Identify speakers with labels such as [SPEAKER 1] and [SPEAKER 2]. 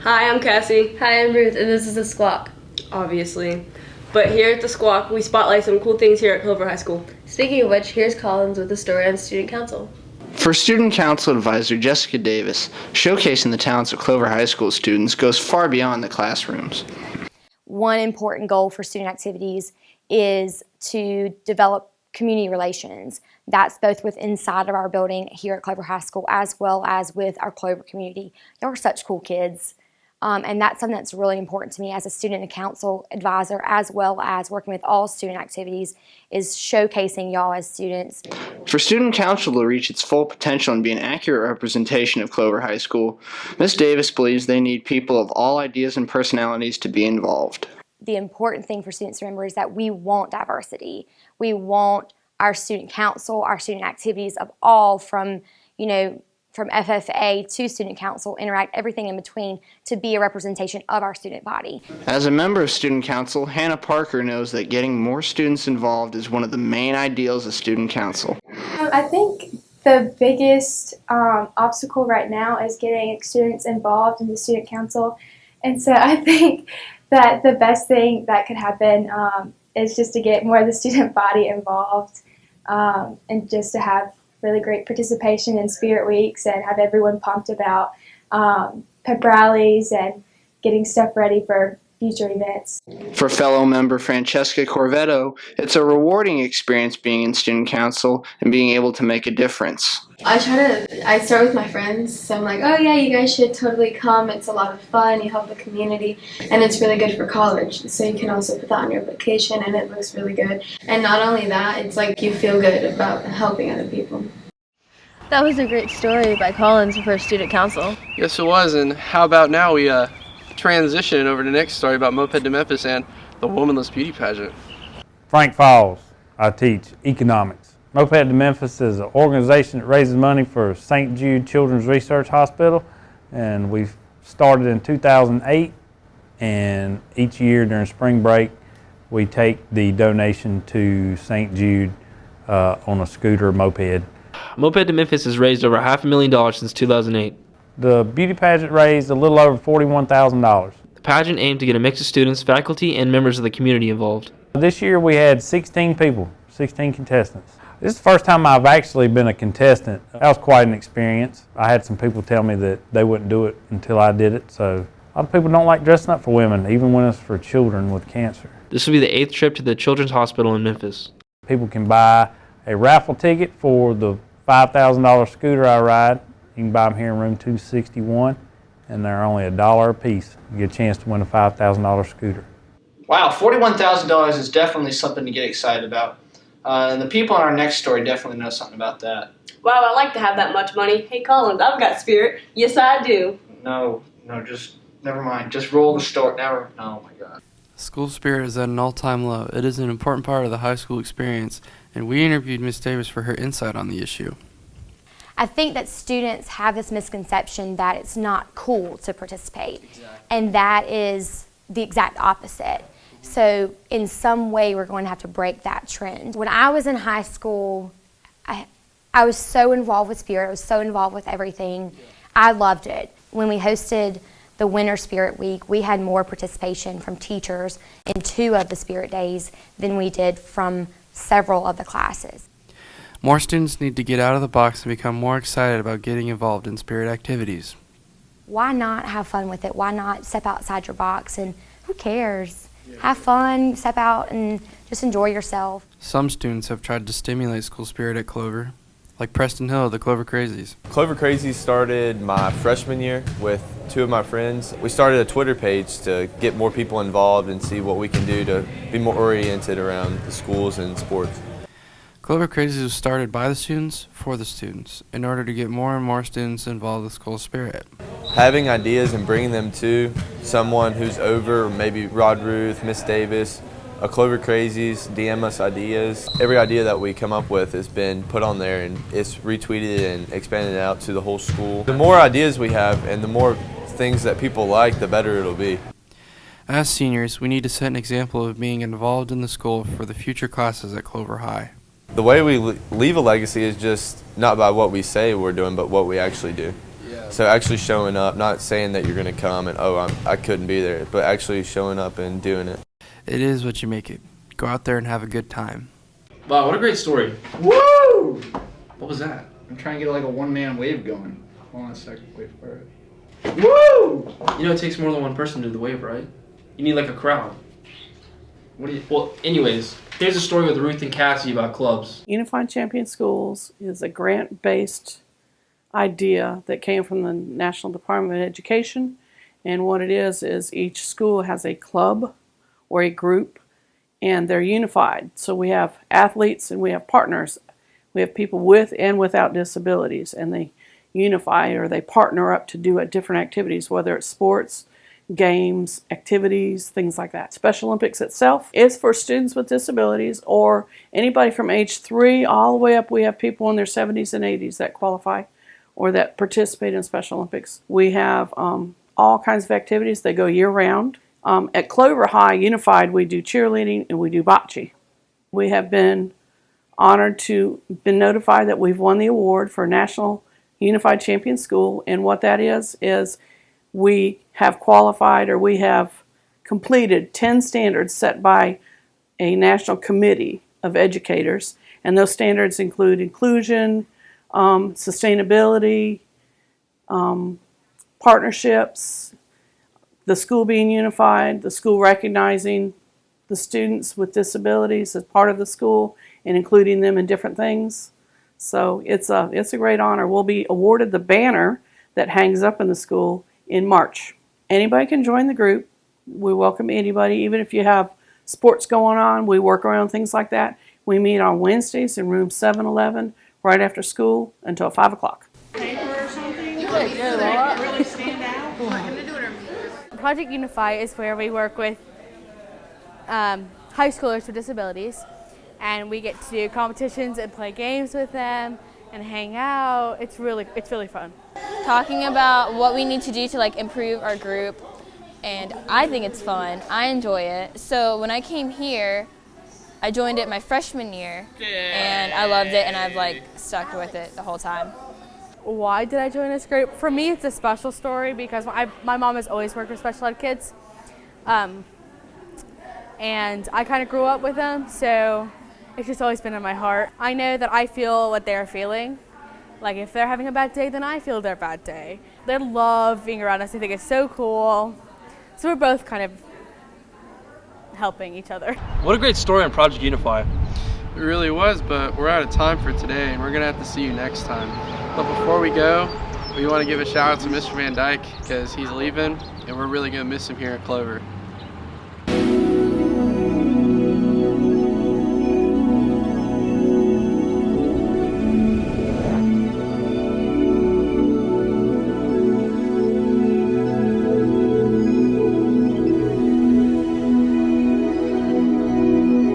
[SPEAKER 1] Hi, I'm Cassie.
[SPEAKER 2] Hi, I'm Ruth, and this is the Squawk.
[SPEAKER 1] Obviously. But here at the Squawk, we spotlight some cool things here at Clover High School.
[SPEAKER 2] Speaking of which, here's Collins with a story on Student Council.
[SPEAKER 3] For Student Council Advisor Jessica Davis, showcasing the talents of Clover High School students goes far beyond the classrooms.
[SPEAKER 4] One important goal for student activities is to develop community relations. That's both with inside of our building here at Clover High School as well as with our Clover community. Y'all are such cool kids. And that's something that's really important to me as a student and council advisor, as well as working with all student activities, is showcasing y'all as students.
[SPEAKER 3] For Student Council to reach its full potential and be an accurate representation of Clover High School, Ms. Davis believes they need people of all ideas and personalities to be involved.
[SPEAKER 4] The important thing for students to remember is that we want diversity. We want our student council, our student activities of all from FFA to student council, interact, everything in between, to be a representation of our student body.
[SPEAKER 3] As a member of Student Council, Hannah Parker knows that getting more students involved is one of the main ideals of Student Council.
[SPEAKER 5] I think the biggest obstacle right now is getting students involved in the Student Council. And so I think that the best thing that could happen is just to get more of the student body involved and just to have really great participation in Spirit Weeks and have everyone pumped about pep rallies and getting stuff ready for future events.
[SPEAKER 3] For fellow member Francesca Corvetto, it's a rewarding experience being in Student Council and being able to make a difference.
[SPEAKER 6] I start with my friends, so I'm like, oh yeah, you guys should totally come. It's a lot of fun, you help the community, and it's really good for college. So you can also put that on your application, and it looks really good. And not only that, it's like you feel good about helping other people.
[SPEAKER 2] That was a great story by Collins for Student Council.
[SPEAKER 7] Yes, it was, and how about now we transition over to the next story about Moped to Memphis and the Womanless Beauty Pageant.
[SPEAKER 8] Frank Falls, I teach economics. Moped to Memphis is an organization that raises money for St. Jude Children's Research Hospital, and we started in 2008, and each year during spring break we take the donation to St. Jude on a scooter moped.
[SPEAKER 9] Moped to Memphis has raised over $500,000 since 2008.
[SPEAKER 8] The beauty pageant raised a little over $41,000.
[SPEAKER 9] The pageant aimed to get a mix of students, faculty, and members of the community involved.
[SPEAKER 8] This year we had 16 people, 16 contestants. This is the first time I've actually been a contestant. That was quite an experience. I had some people tell me that they wouldn't do it until I did it, so a lot of people don't like dressing up for women, even when it's for children with cancer.
[SPEAKER 9] This will be the 8th trip to the Children's Hospital in Memphis.
[SPEAKER 8] People can buy a raffle ticket for the $5,000 scooter I ride. You can buy them here in room 261, and they're only $1 a piece. You get a chance to win a $5,000 scooter.
[SPEAKER 3] Wow, $41,000 is definitely something to get excited about. And the people in our next story definitely know something about that.
[SPEAKER 1] Wow, I like to have that much money. Hey, Collins, I've got spirit. Yes, I do.
[SPEAKER 3] No, just never mind. Just roll the story. Never. Oh my God.
[SPEAKER 10] School spirit is at an all-time low. It is an important part of the high school experience, and we interviewed Ms. Davis for her insight on the issue.
[SPEAKER 4] I think that students have this misconception that it's not cool to participate, and that is the exact opposite. So in some way, we're going to have to break that trend. When I was in high school, I was so involved with Spirit. I was so involved with everything. I loved it. When we hosted the Winter Spirit Week, we had more participation from teachers in 2 of the Spirit Days than we did from several of the classes.
[SPEAKER 10] More students need to get out of the box and become more excited about getting involved in spirit activities.
[SPEAKER 4] Why not have fun with it? Why not step outside your box and who cares? Have fun, step out and just enjoy yourself.
[SPEAKER 10] Some students have tried to stimulate school spirit at Clover, like Preston Hill, the Clover Crazies.
[SPEAKER 11] Clover Crazies started my freshman year with 2 of my friends. We started a Twitter page to get more people involved and see what we can do to be more oriented around the schools and sports.
[SPEAKER 10] Clover Crazies was started by the students, for the students, in order to get more and more students involved with school spirit.
[SPEAKER 11] Having ideas and bringing them to someone who's over, maybe Rod Ruth, Miss Davis, a Clover Crazies, DM us ideas. Every idea that we come up with has been put on there and it's retweeted and expanded out to the whole school. The more ideas we have and the more things that people like, the better it'll be.
[SPEAKER 10] As seniors, we need to set an example of being involved in the school for the future classes at Clover High.
[SPEAKER 11] The way we leave a legacy is just not by what we say we're doing, but what we actually do.
[SPEAKER 7] Yeah,
[SPEAKER 11] So actually showing up, not saying that you're going to come and, I couldn't be there, but actually showing up and doing it.
[SPEAKER 10] It is what you make it. Go out there and have a good time.
[SPEAKER 9] Wow, what a great story.
[SPEAKER 12] Woo!
[SPEAKER 9] What was that?
[SPEAKER 12] I'm trying to get like a one-man wave going. Hold on a second, wait for it. Woo!
[SPEAKER 9] You know it takes more than one person to do the wave, right? You need like a crowd. Well, anyways, here's a story with Ruth and Cassie about clubs.
[SPEAKER 13] Unified Champion Schools is a grant-based idea that came from the National Department of Education. And what it is each school has a club or a group, and they're unified. So we have athletes and we have partners. We have people with and without disabilities, and they unify or they partner up to do different activities, whether it's sports, games, activities, things like that. Special Olympics itself is for students with disabilities or anybody from age 3 all the way up. We have people in their 70s and 80s that qualify or that participate in Special Olympics. We have all kinds of activities. They go year-round. At Clover High Unified, we do cheerleading and we do bocce. We have been honored to been notified that we've won the award for National Unified Champion School, and what that is we have qualified or we have completed 10 standards set by a national committee of educators, and those standards include inclusion, sustainability, partnerships, the school being unified, the school recognizing the students with disabilities as part of the school and including them in different things. So it's a great honor. We'll be awarded the banner that hangs up in the school in March. Anybody can join the group. We welcome anybody, even if you have sports going on. We work around things like that. We meet on Wednesdays in room 711 right after school until 5 o'clock.
[SPEAKER 2] Project Unify is where we work with high schoolers with disabilities, and we get to do competitions and play games with them and hang out. It's really fun.
[SPEAKER 14] Talking about what we need to do to like improve our group, and I think it's fun. I enjoy it. So when I came here, I joined it my freshman year, and I loved it, and I've like stuck with it the whole time.
[SPEAKER 2] Why did I join this group? For me, it's a special story because my mom has always worked with special ed kids, and I kind of grew up with them, so it's just always been in my heart. I know that I feel what they're feeling. Like if they're having a bad day, then I feel their bad day. They love being around us. They think it's so cool. So we're both kind of helping each other.
[SPEAKER 9] What a great story on Project Unify.
[SPEAKER 7] It really was, but we're out of time for today, and we're going to have to see you next time. But before we go, we want to give a shout out to Mr. Van Dyke because he's leaving, and we're really going to miss him here at Clover.